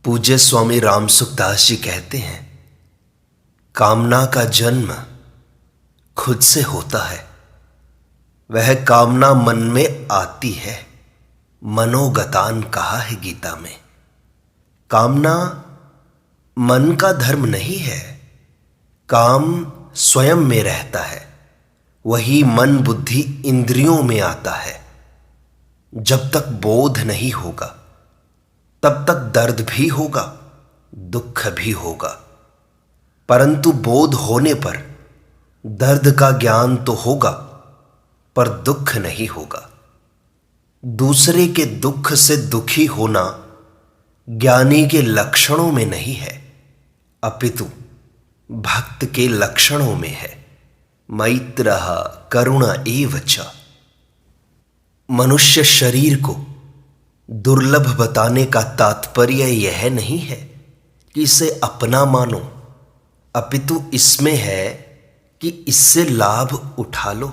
पूज्य स्वामी राम सुखदास जी कहते हैं, कामना का जन्म खुद से होता है। वह कामना मन में आती है, मनोगतान कहा है गीता में। कामना मन का धर्म नहीं है, काम स्वयं में रहता है। वही मन बुद्धि इंद्रियों में आता है। जब तक बोध नहीं होगा तब तक दर्द भी होगा, दुख भी होगा। परंतु बोध होने पर दर्द का ज्ञान तो होगा, पर दुख नहीं होगा। दूसरे के दुख से दुखी होना ज्ञानी के लक्षणों में नहीं है, अपितु भक्त के लक्षणों में है। मैत्रः करुण एव च। मनुष्य शरीर को दुर्लभ बताने का तात्पर्य यह नहीं है कि इसे अपना मानो, अपितु इसमें है कि इससे लाभ उठा लो।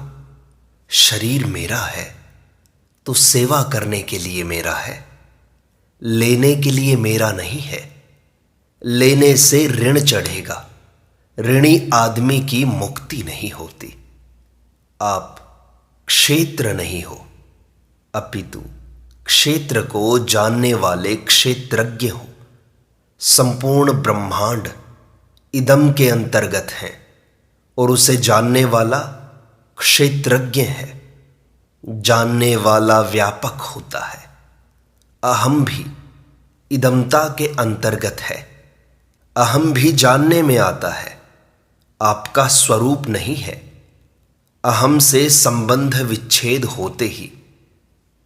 शरीर मेरा है तो सेवा करने के लिए मेरा है, लेने के लिए मेरा नहीं है। लेने से ऋण चढ़ेगा, ऋणी आदमी की मुक्ति नहीं होती। आप क्षेत्र नहीं हो, अपितु क्षेत्र को जानने वाले क्षेत्रज्ञ हो। संपूर्ण ब्रह्मांड इदम के अंतर्गत है और उसे जानने वाला क्षेत्रज्ञ है। जानने वाला व्यापक होता है। अहम भी इदमता के अंतर्गत है। अहम भी जानने में आता है, आपका स्वरूप नहीं है। अहम से संबंध विच्छेद होते ही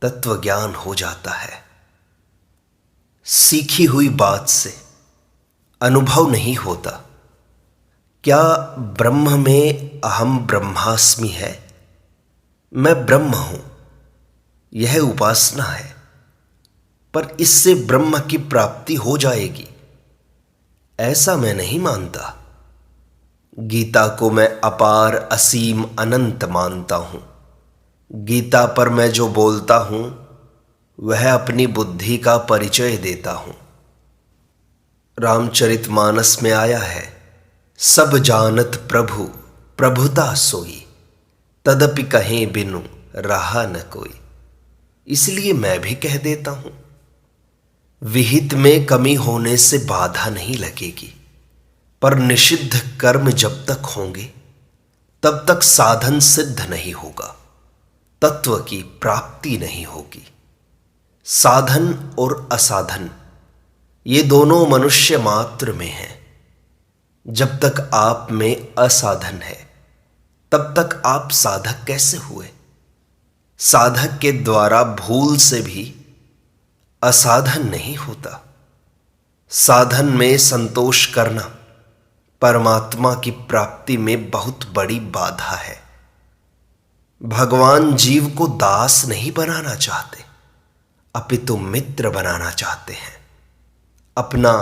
तत्व ज्ञान हो जाता है। सीखी हुई बात से अनुभव नहीं होता। क्या ब्रह्म में अहम ब्रह्मास्मि है? मैं ब्रह्म हूं, यह उपासना है, पर इससे ब्रह्म की प्राप्ति हो जाएगी ऐसा मैं नहीं मानता। गीता को मैं अपार असीम अनंत मानता हूं। गीता पर मैं जो बोलता हूं वह अपनी बुद्धि का परिचय देता हूं। रामचरितमानस में आया है, सब जानत प्रभु प्रभुता सोई, तदपि कहें बिनु रहा न कोई। इसलिए मैं भी कह देता हूं, विहित में कमी होने से बाधा नहीं लगेगी, पर निषिद्ध कर्म जब तक होंगे तब तक साधन सिद्ध नहीं होगा, तत्व की प्राप्ति नहीं होगी। साधन और असाधन ये दोनों मनुष्य मात्र में हैं। जब तक आप में असाधन है तब तक आप साधक कैसे हुए? साधक के द्वारा भूल से भी असाधन नहीं होता। साधन में संतोष करना परमात्मा की प्राप्ति में बहुत बड़ी बाधा है। भगवान जीव को दास नहीं बनाना चाहते, अपितु मित्र बनाना चाहते हैं, अपना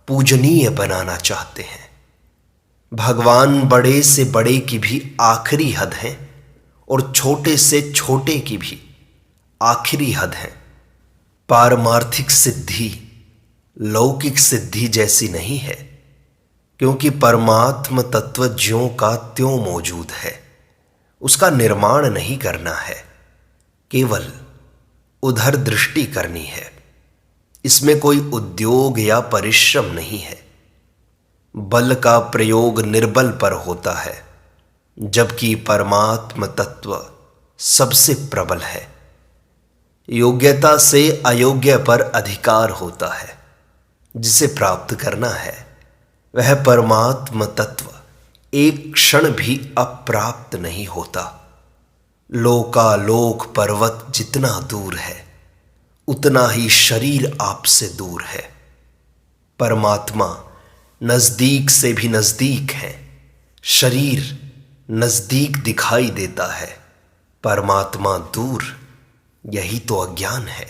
पूजनीय बनाना चाहते हैं। भगवान बड़े से बड़े की भी आखिरी हद है और छोटे से छोटे की भी आखिरी हद है। पारमार्थिक सिद्धि लौकिक सिद्धि जैसी नहीं है, क्योंकि परमात्म तत्व ज्यों का त्यों मौजूद है। उसका निर्माण नहीं करना है, केवल उधर दृष्टि करनी है। इसमें कोई उद्योग या परिश्रम नहीं है। बल का प्रयोग निर्बल पर होता है, जबकि परमात्म तत्व सबसे प्रबल है। योग्यता से अयोग्य पर अधिकार होता है। जिसे प्राप्त करना है वह परमात्म तत्व एक क्षण भी अप्राप्त नहीं होता। लोकालोक पर्वत जितना दूर है उतना ही शरीर आपसे दूर है। परमात्मा नजदीक से भी नजदीक है, शरीर नजदीक दिखाई देता है, परमात्मा दूर। यही तो अज्ञान है।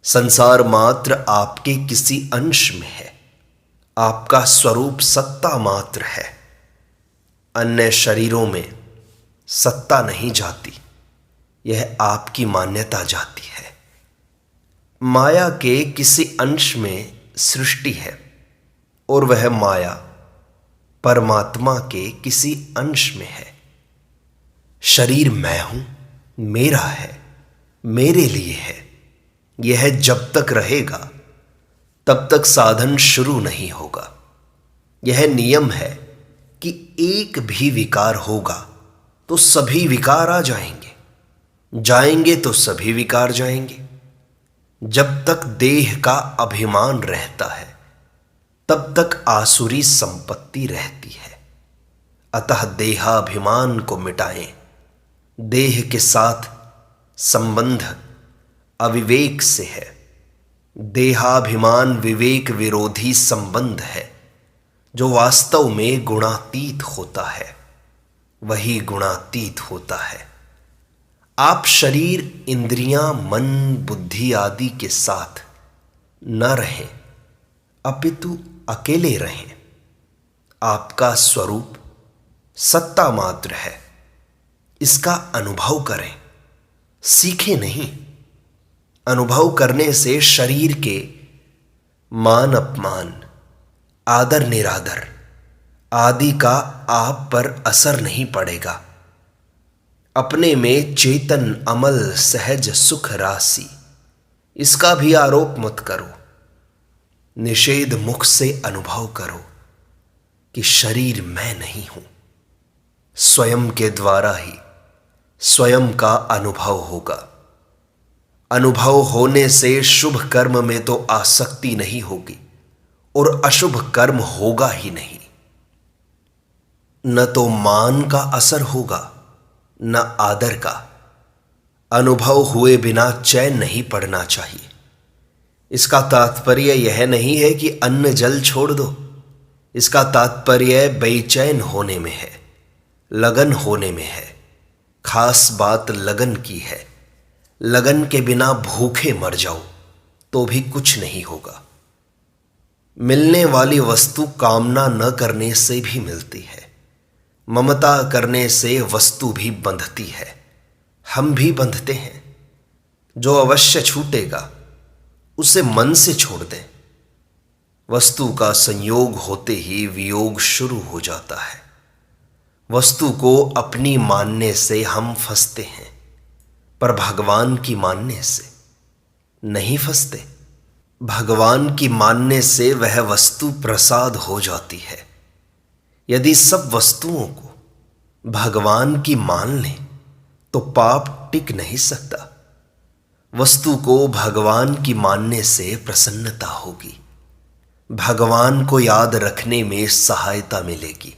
संसार मात्र आपके किसी अंश में है, आपका स्वरूप सत्ता मात्र है। अन्य शरीरों में सत्ता नहीं जाती, यह आपकी मान्यता जाती है। माया के किसी अंश में सृष्टि है और वह माया परमात्मा के किसी अंश में है। शरीर मैं हूं, मेरा है, मेरे लिए है, यह जब तक रहेगा तब तक साधन शुरू नहीं होगा। यह नियम है कि एक भी विकार होगा तो सभी विकार आ जाएंगे, जाएंगे तो सभी विकार जाएंगे। जब तक देह का अभिमान रहता है तब तक आसुरी संपत्ति रहती है। अतः देहाभिमान को मिटाएं। देह के साथ संबंध अविवेक से है। देहाभिमान विवेक विरोधी संबंध है जो वास्तव में गुणातीत होता है। वही गुणातीत होता है। आप शरीर, इंद्रियां, मन, बुद्धि आदि के साथ न रहें, अपितु अकेले रहें। आपका स्वरूप सत्ता मात्र है, इसका अनुभव करें, सीखें नहीं। अनुभव करने से शरीर के मान अपमान, आदर निरादर आदि का आप पर असर नहीं पड़ेगा। अपने में चेतन, अमल, सहज सुख राशि, इसका भी आरोप मत करो। निषेध मुख से अनुभव करो कि शरीर मैं नहीं हूं। स्वयं के द्वारा ही स्वयं का अनुभव होगा। अनुभव होने से शुभ कर्म में तो आसक्ति नहीं होगी और अशुभ कर्म होगा ही नहीं। न तो मान का असर होगा न आदर का। अनुभव हुए बिना चैन नहीं पड़ना चाहिए। इसका तात्पर्य यह नहीं है कि अन्न जल छोड़ दो। इसका तात्पर्य बेचैन होने में है, लगन होने में है। खास बात लगन की है। लगन के बिना भूखे मर जाओ तो भी कुछ नहीं होगा। मिलने वाली वस्तु कामना न करने से भी मिलती है। ममता करने से वस्तु भी बंधती है। हम भी बंधते हैं। जो अवश्य छूटेगा उसे मन से छोड़ दें। वस्तु का संयोग होते ही वियोग शुरू हो जाता है। वस्तु को अपनी मानने से हम फंसते हैं, पर भगवान की मानने से नहीं फंसते। भगवान की मानने से वह वस्तु प्रसाद हो जाती है। यदि सब वस्तुओं को भगवान की मान लें तो पाप टिक नहीं सकता। वस्तु को भगवान की मानने से प्रसन्नता होगी। भगवान को याद रखने में सहायता मिलेगी।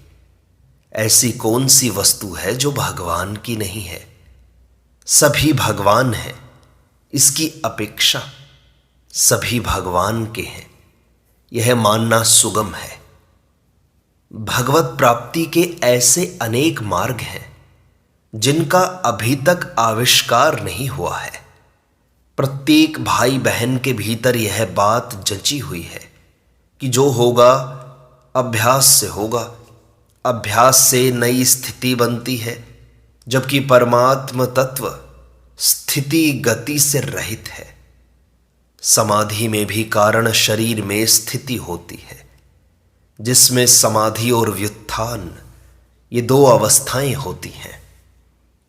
ऐसी कौन सी वस्तु है जो भगवान की नहीं है? सभी भगवान हैं, इसकी अपेक्षा सभी भगवान के हैं, यह मानना सुगम है। भगवत प्राप्ति के ऐसे अनेक मार्ग हैं जिनका अभी तक आविष्कार नहीं हुआ है। प्रत्येक भाई बहन के भीतर यह बात जची हुई है कि जो होगा अभ्यास से होगा। अभ्यास से नई स्थिति बनती है, जबकि परमात्म तत्व स्थिति गति से रहित है। समाधि में भी कारण शरीर में स्थिति होती है, जिसमें समाधि और व्युत्थान ये दो अवस्थाएं होती हैं।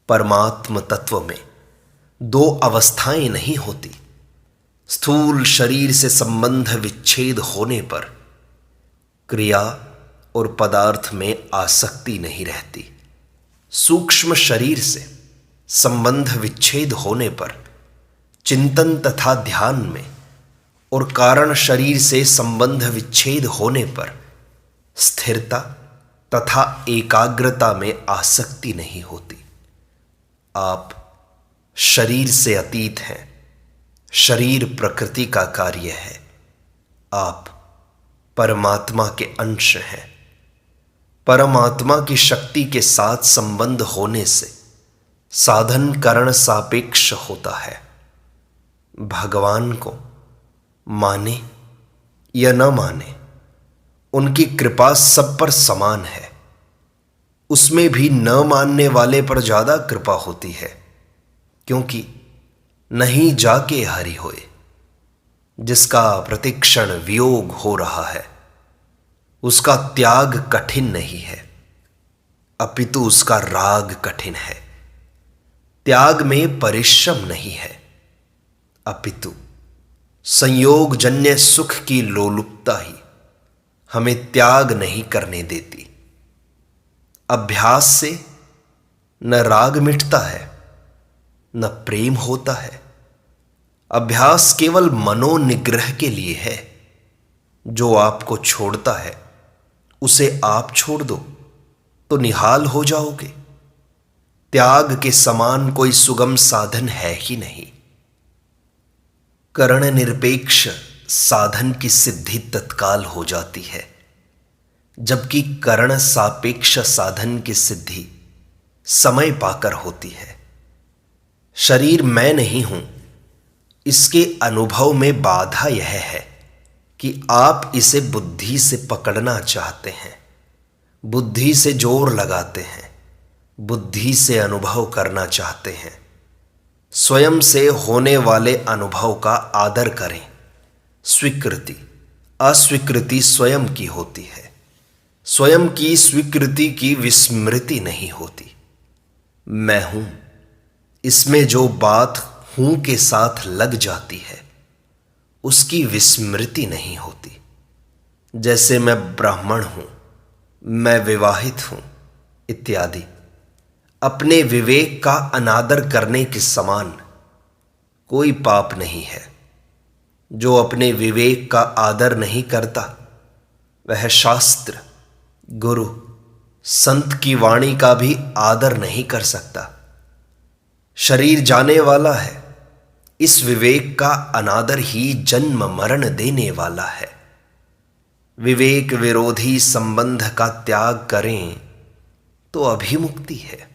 परमात्म तत्व में दो अवस्थाएं नहीं होती। स्थूल शरीर से संबंध विच्छेद होने पर क्रिया और पदार्थ में आसक्ति नहीं रहती। सूक्ष्म शरीर से संबंध विच्छेद होने पर चिंतन तथा ध्यान में और कारण शरीर से संबंध विच्छेद होने पर स्थिरता तथा एकाग्रता में आसक्ति नहीं होती। आप शरीर से अतीत हैं। शरीर प्रकृति का कार्य है। आप परमात्मा के अंश हैं। परमात्मा की शक्ति के साथ संबंध होने से साधन करण सापेक्ष होता है। भगवान को माने या न माने, उनकी कृपा सब पर समान है। उसमें भी न मानने वाले पर ज्यादा कृपा होती है, क्योंकि नहीं जाके हरि होए। जिसका प्रतिक्षण वियोग हो रहा है, उसका त्याग कठिन नहीं है, अपितु उसका राग कठिन है। त्याग में परिश्रम नहीं है, अपितु संयोगजन्य सुख की लोलुपता ही हमें त्याग नहीं करने देती। अभ्यास से न राग मिटता है, न प्रेम होता है। अभ्यास केवल मनोनिग्रह के लिए है। जो आपको छोड़ता है उसे आप छोड़ दो तो निहाल हो जाओगे। त्याग के समान कोई सुगम साधन है ही नहीं। करण निरपेक्ष साधन की सिद्धि तत्काल हो जाती है, जबकि करण सापेक्ष साधन की सिद्धि समय पाकर होती है। शरीर मैं नहीं हूं, इसके अनुभव में बाधा यह है कि आप इसे बुद्धि से पकड़ना चाहते हैं, बुद्धि से जोर लगाते हैं, बुद्धि से अनुभव करना चाहते हैं। स्वयं से होने वाले अनुभव का आदर करें। स्वीकृति अस्वीकृति स्वयं की होती है, स्वयं की स्वीकृति की विस्मृति नहीं होती। मैं हूं, इसमें जो बात हूं के साथ लग जाती है उसकी विस्मृति नहीं होती। जैसे मैं ब्राह्मण हूं, मैं विवाहित हूं इत्यादि अपने विवेक का अनादर करने के समान कोई पाप नहीं है। जो अपने विवेक का आदर नहीं करता वह शास्त्र, गुरु, संत की वाणी का भी आदर नहीं कर सकता। शरीर जाने वाला है, इस विवेक का अनादर ही जन्म मरण देने वाला है। विवेक विरोधी संबंध का त्याग करें तो अभिमुक्ति है।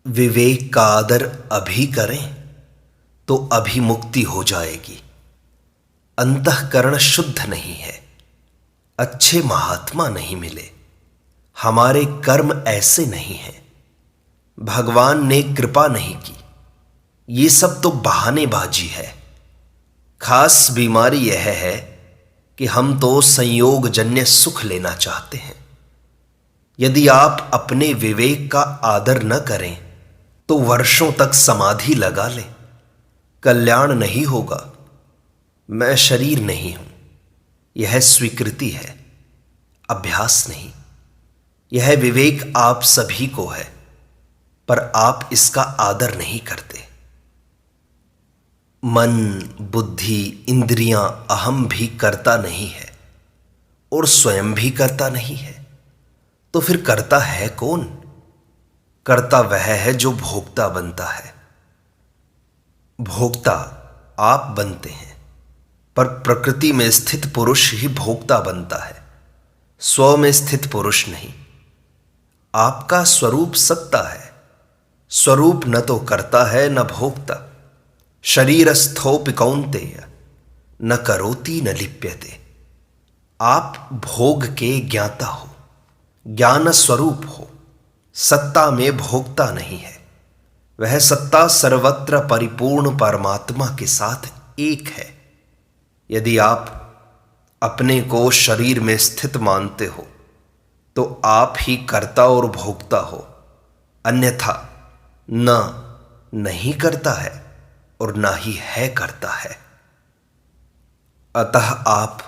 विवेक का आदर अभी करें तो अभिमुक्ति हो जाएगी। अंतःकरण शुद्ध नहीं है, अच्छे महात्मा नहीं मिले, हमारे कर्म ऐसे नहीं हैं, भगवान ने कृपा नहीं की, ये सब तो बहानेबाजी है। खास बीमारी यह है कि हम तो संयोगजन्य सुख लेना चाहते हैं। यदि आप अपने विवेक का आदर न करें तो वर्षों तक समाधि लगा लें, कल्याण नहीं होगा। मैं शरीर नहीं हूं, यह स्वीकृति है, अभ्यास नहीं। यह विवेक आप सभी को है, पर आप इसका आदर नहीं करते। मन, बुद्धि, इंद्रियां, अहम भी करता नहीं है और स्वयं भी करता नहीं है, तो फिर करता है कौन? करता वह है जो भोक्ता बनता है। भोक्ता आप बनते हैं, पर प्रकृति में स्थित पुरुष ही भोक्ता बनता है, स्व में स्थित पुरुष नहीं। आपका स्वरूप सत्ता है, स्वरूप न तो करता है न भोक्ता। शरीरस्थोपि कौन्तेय न करोति न लिप्यते। आप भोग के ज्ञाता हो, ज्ञान स्वरूप हो, सत्ता में भोक्ता नहीं है। वह सत्ता सर्वत्र परिपूर्ण परमात्मा के साथ एक है। यदि आप अपने को शरीर में स्थित मानते हो तो आप ही कर्ता और भोक्ता हो, अन्यथा न नहीं करता है और ना ही है करता है। अतः आप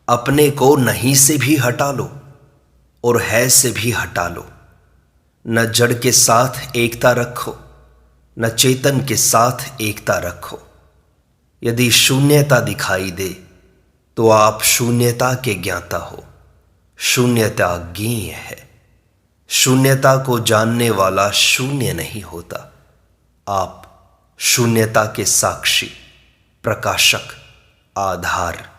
अपने को नहीं से भी हटा लो और है से भी हटा लो। न जड़ के साथ एकता रखो, न चेतन के साथ एकता रखो। यदि शून्यता दिखाई दे तो आप शून्यता के ज्ञाता हो। शून्यता ज्ञेय है। शून्यता को जानने वाला शून्य नहीं होता। आप शून्यता के साक्षी, प्रकाशक, आधार,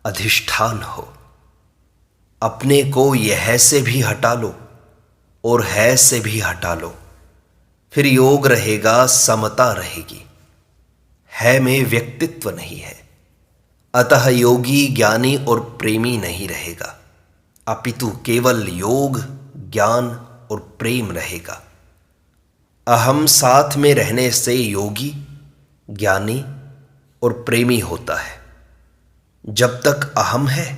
अधिष्ठान हो। अपने को यह से भी हटा लो और है से भी हटा लो, फिर योग रहेगा, समता रहेगी। है में व्यक्तित्व नहीं है, अतः योगी, ज्ञानी और प्रेमी नहीं रहेगा, अपितु केवल योग, ज्ञान और प्रेम रहेगा। अहम साथ में रहने से योगी, ज्ञानी और प्रेमी होता है। जब तक अहम है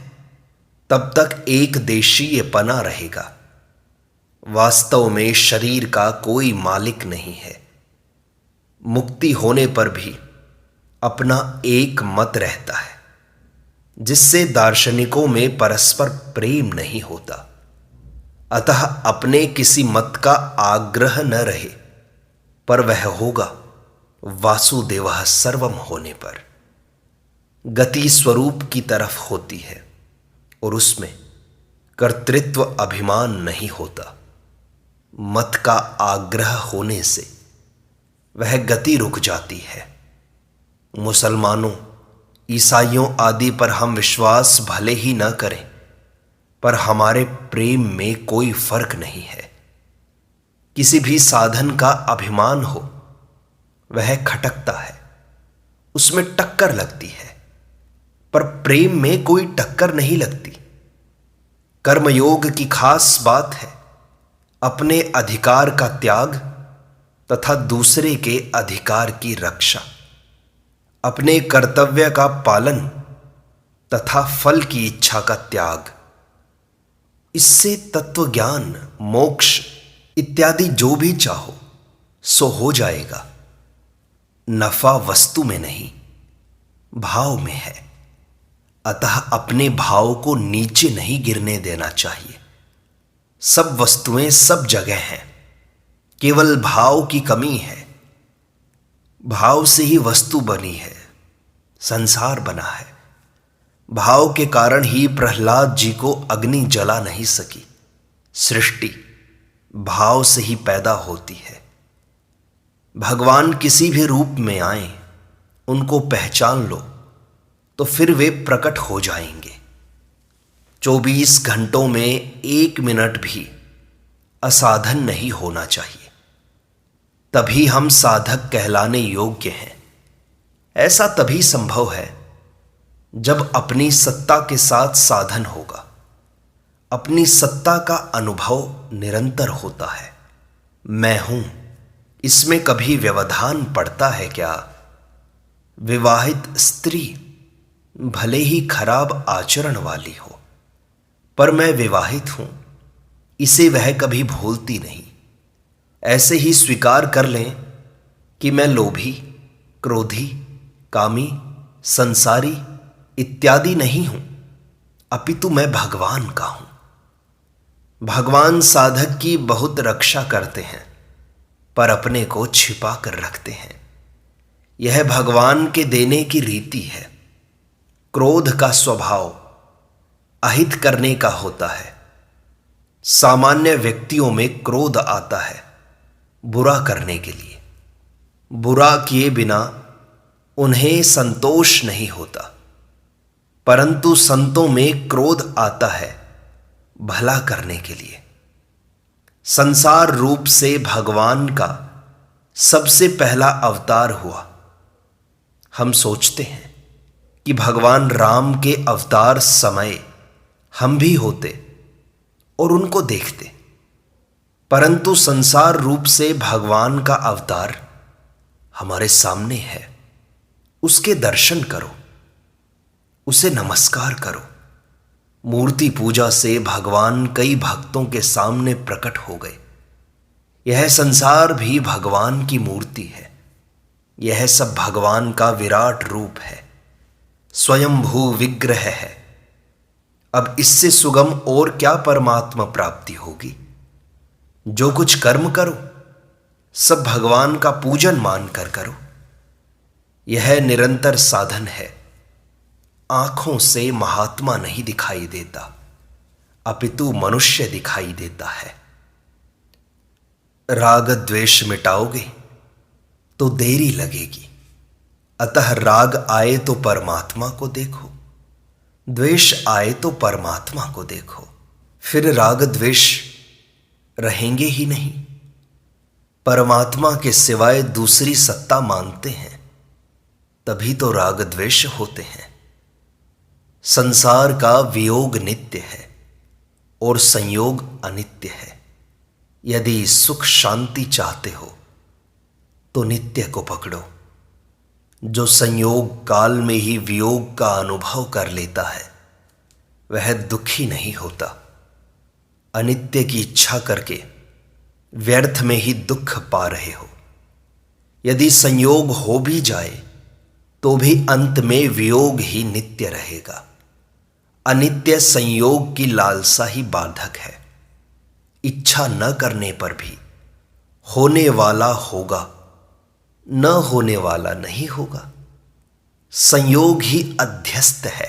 तब तक एक देशीय पना रहेगा। वास्तव में शरीर का कोई मालिक नहीं है। मुक्ति होने पर भी अपना एक मत रहता है, जिससे दार्शनिकों में परस्पर प्रेम नहीं होता। अतः अपने किसी मत का आग्रह न रहे, पर वह होगा वासुदेवः सर्वम होने पर। गति स्वरूप की तरफ होती है और उसमें कर्तृत्व अभिमान नहीं होता। मत का आग्रह होने से वह गति रुक जाती है। मुसलमानों, ईसाइयों आदि पर हम विश्वास भले ही न करें, पर हमारे प्रेम में कोई फर्क नहीं है। किसी भी साधन का अभिमान हो, वह खटकता है, उसमें टक्कर लगती है, पर प्रेम में कोई टक्कर नहीं लगती। कर्मयोग की खास बात है अपने अधिकार का त्याग तथा दूसरे के अधिकार की रक्षा, अपने कर्तव्य का पालन तथा फल की इच्छा का त्याग। इससे तत्वज्ञान, मोक्ष इत्यादि जो भी चाहो सो हो जाएगा। नफा वस्तु में नहीं, भाव में है। अतः अपने भाव को नीचे नहीं गिरने देना चाहिए। सब वस्तुएं सब जगह हैं, केवल भाव की कमी है। भाव से ही वस्तु बनी है, संसार बना है। भाव के कारण ही प्रहलाद जी को अग्नि जला नहीं सकी। सृष्टि भाव से ही पैदा होती है। भगवान किसी भी रूप में आए, उनको पहचान लो तो फिर वे प्रकट हो जाएंगे। 24 घंटों में 1 मिनट भी असाधन नहीं होना चाहिए, तभी हम साधक कहलाने योग्य हैं। ऐसा तभी संभव है जब अपनी सत्ता के साथ साधन होगा। अपनी सत्ता का अनुभव निरंतर होता है। मैं हूं, इसमें कभी व्यवधान पड़ता है क्या? विवाहित स्त्री भले ही खराब आचरण वाली हो, पर मैं विवाहित हूं, इसे वह कभी भूलती नहीं। ऐसे ही स्वीकार कर लें कि मैं लोभी, क्रोधी, कामी, संसारी इत्यादि नहीं हूं, अपितु मैं भगवान का हूं। भगवान साधक की बहुत रक्षा करते हैं, पर अपने को छिपा कर रखते हैं। यह भगवान के देने की रीति है। क्रोध का स्वभाव अहित करने का होता है। सामान्य व्यक्तियों में क्रोध आता है बुरा करने के लिए। बुरा किए बिना उन्हें संतोष नहीं होता, परंतु संतों में क्रोध आता है भला करने के लिए। संसार रूप से भगवान का सबसे पहला अवतार हुआ। हम सोचते हैं कि भगवान राम के अवतार समय हम भी होते और उनको देखते, परंतु संसार रूप से भगवान का अवतार हमारे सामने है। उसके दर्शन करो, उसे नमस्कार करो। मूर्ति पूजा से भगवान कई भक्तों के सामने प्रकट हो गए। यह संसार भी भगवान की मूर्ति है। यह सब भगवान का विराट रूप है, स्वयंभू विग्रह है। अब इससे सुगम और क्या परमात्मा प्राप्ति होगी? जो कुछ कर्म करो सब भगवान का पूजन मानकर करो। यह निरंतर साधन है। आंखों से महात्मा नहीं दिखाई देता, अपितु मनुष्य दिखाई देता है। राग द्वेष मिटाओगे तो देरी लगेगी। अतः राग आए तो परमात्मा को देखो, द्वेष आए तो परमात्मा को देखो। फिर राग द्वेष रहेंगे ही नहीं। परमात्मा के सिवाय दूसरी सत्ता मानते हैं, तभी तो राग द्वेष होते हैं। संसार का वियोग नित्य है और संयोग अनित्य है। यदि सुख शांति चाहते हो तो नित्य को पकड़ो, जो संयोग काल में ही वियोग का अनुभव कर लेता है वह दुखी नहीं होता। अनित्य की इच्छा करके व्यर्थ में ही दुख पा रहे हो। यदि संयोग हो भी जाए तो भी अंत में वियोग ही नित्य रहेगा। अनित्य संयोग की लालसा ही बाधक है। इच्छा न करने पर भी होने वाला होगा, न होने वाला नहीं होगा। संयोग ही अध्यस्त है,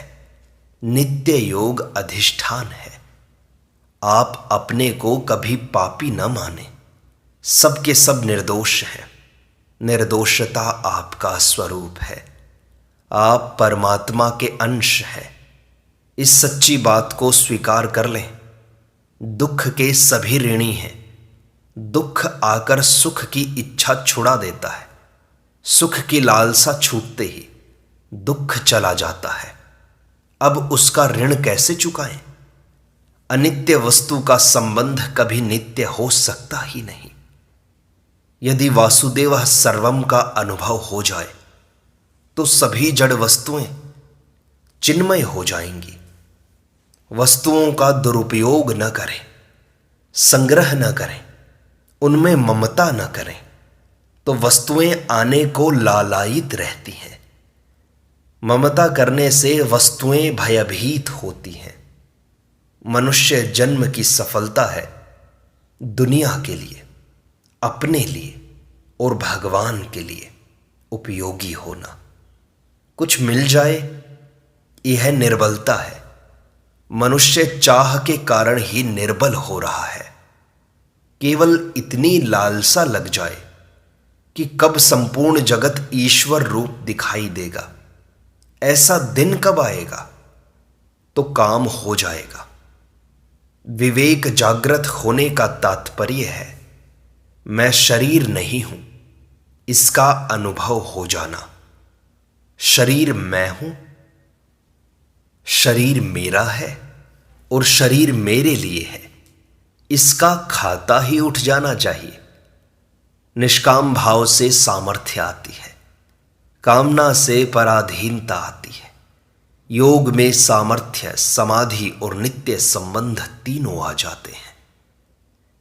नित्य योग अधिष्ठान है। आप अपने को कभी पापी न माने, सबके सब निर्दोष हैं। निर्दोषता आपका स्वरूप है। आप परमात्मा के अंश हैं। इस सच्ची बात को स्वीकार कर लें। दुख के सभी ऋणी हैं। दुख आकर सुख की इच्छा छुड़ा देता है। सुख की लालसा छूटते ही दुख चला जाता है। अब उसका ऋण कैसे चुकाएं? अनित्य वस्तु का संबंध कभी नित्य हो सकता ही नहीं। यदि वासुदेव सर्वम का अनुभव हो जाए तो सभी जड़ वस्तुएं चिन्मय हो जाएंगी। वस्तुओं का दुरुपयोग न करें, संग्रह न करें, उनमें ममता न करें तो वस्तुएं आने को लालायित रहती हैं। ममता करने से वस्तुएं भयभीत होती हैं। मनुष्य जन्म की सफलता है दुनिया के लिए, अपने लिए और भगवान के लिए उपयोगी होना। कुछ मिल जाए यह निर्बलता है। मनुष्य चाह के कारण ही निर्बल हो रहा है। केवल इतनी लालसा लग जाए कि कब संपूर्ण जगत ईश्वर रूप दिखाई देगा, ऐसा दिन कब आएगा, तो काम हो जाएगा। विवेक जागृत होने का तात्पर्य है मैं शरीर नहीं हूं, इसका अनुभव हो जाना। शरीर मैं हूं, शरीर मेरा है और शरीर मेरे लिए है, इसका खाता ही उठ जाना चाहिए। निष्काम भाव से सामर्थ्य आती है, कामना से पराधीनता आती है। योग में सामर्थ्य, समाधि और नित्य संबंध तीनों आ जाते हैं।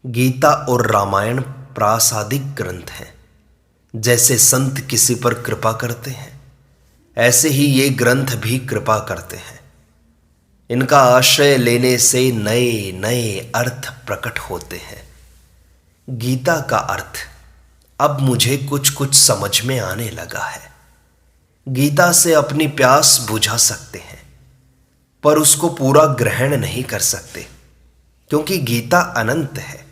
गीता और रामायण प्रासादिक ग्रंथ हैं। जैसे संत किसी पर कृपा करते हैं ऐसे ही ये ग्रंथ भी कृपा करते हैं। इनका आश्रय लेने से नए नए अर्थ प्रकट होते हैं। गीता का अर्थ अब मुझे कुछ कुछ समझ में आने लगा है। गीता से अपनी प्यास बुझा सकते हैं पर उसको पूरा ग्रहण नहीं कर सकते, क्योंकि गीता अनंत है।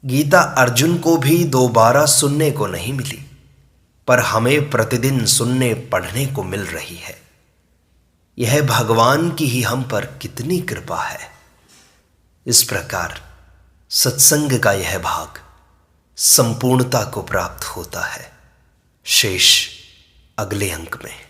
गीता अर्जुन को भी दोबारा सुनने को नहीं मिली, पर हमें प्रतिदिन सुनने पढ़ने को मिल रही है। यह भगवान की ही हम पर कितनी कृपा है। इस प्रकार सत्संग का यह भाग संपूर्णता को प्राप्त होता है। शेष अगले अंक में।